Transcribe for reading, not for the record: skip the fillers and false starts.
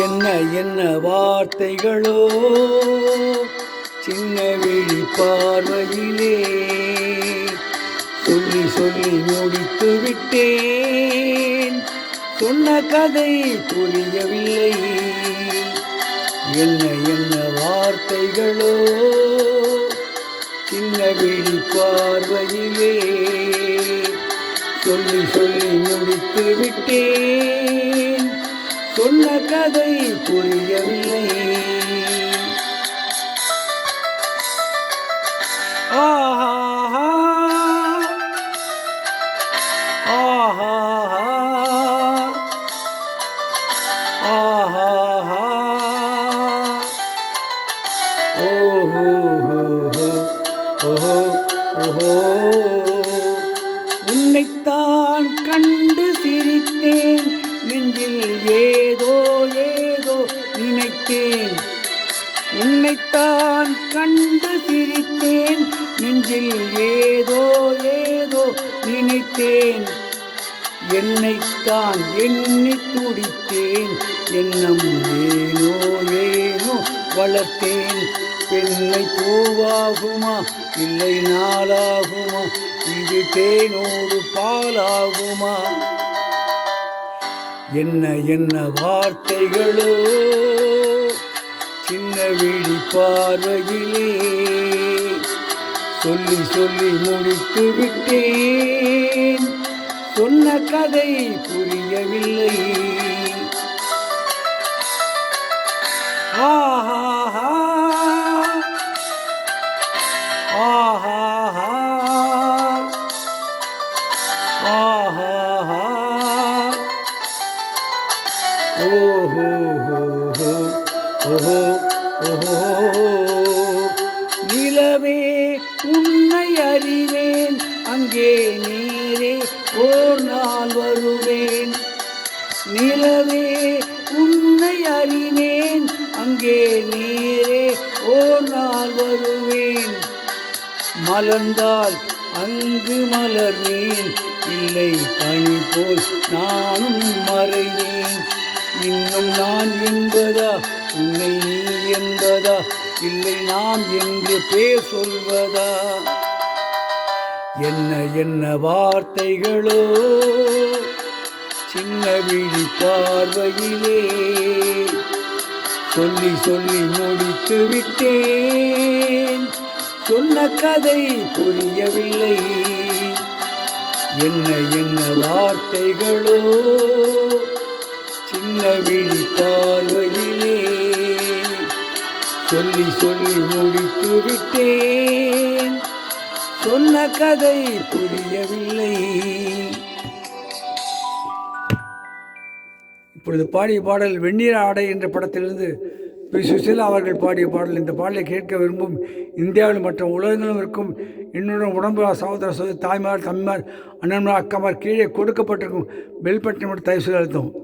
என்ன என்ன வார்த்தைகளோ சின்ன விழி பார்வையிலே சொல்லி சொல்லி முடித்து விட்டேன். சொன்ன கதை புரியவில்லை. என்ன என்ன வார்த்தைகளோ சின்ன விழி பார்வையிலே சொல்லி சொல்லி முடித்து விட்டேன். சொன்ன கதை புரியவில்லை. ஆஹா ஆஹா ஆஹா ஓஹோ ஓஹோ ஓஹோ உன்னைத்தான் கண்டு சிரித்தேன். நெஞ்சில் ஏதோ ஏதோ நினைத்தேன். உன்னைத்தான் கண்டு சிரித்தேன். நெஞ்சில் ஏதோ ஏதோ நினைத்தேன். என்னைத்தான் எண்ணி துடித்தேன். எண்ணம் ஏனோ ஏனோ வளர்த்தேன். பெண்ணை பூவாகுமா இல்லை நாளாகுமா? இது தேனோடு பாலாகுமா? என்ன என்ன வார்த்தைகளோ சின்ன விழி பார்வையிலே சொல்லி சொல்லி முடித்து விட்டேன். சொன்ன கதை புரியவில்லை. ஆஹா ஆஹா ஆஹா ஓஹோ ஓஹோ ஓஹோ நிலவே உன்னை அறிவேன். அங்கே நீரே ஓர் நாள் வருவேன். நிலவே உன்னை அறிவேன். அங்கே நீரே ஓர் நாள் வருவேன். மலர்ந்தால் அங்கு மலர்வேன். இல்லை பனி போல் நானும் மறைவேன். இன்னும் நான் என்பதா உன்னை நீ என்பதா? இல்லை நாம் என்று பேர் சொல்வதா? என்ன என்ன வார்த்தைகளோ சின்ன விழி பார்வையிலே சொல்லி சொல்லி முடித்து விட்டேன். சொன்ன கதை புரியவில்லை. என்ன என்ன வார்த்தைகளோ சின்ன விழி பார்வையிலே சொல்லி சொல்லி முடித்து விட்டேன். சொன்ன கதை புரியவில்லை. இப்பொழுது பாடிய பாடல் வெந்நீர் ஆடை என்ற படத்திலிருந்து பி. சுசீலா அவர்கள் பாடிய பாடல். இந்த பாடலை கேட்க விரும்பும் இந்தியாவில் மற்ற உலகங்களும் இருக்கும் என்னுடன் உடம்பு சகோதர சகோதரி தாய்மார் தம்பிமார் அண்ணன்மார் அக்கமார் கீழே கொடுக்கப்பட்டிருக்கும் பெல் பட்டனை மட்டும் தயவு செய்து அழுத்தவும்.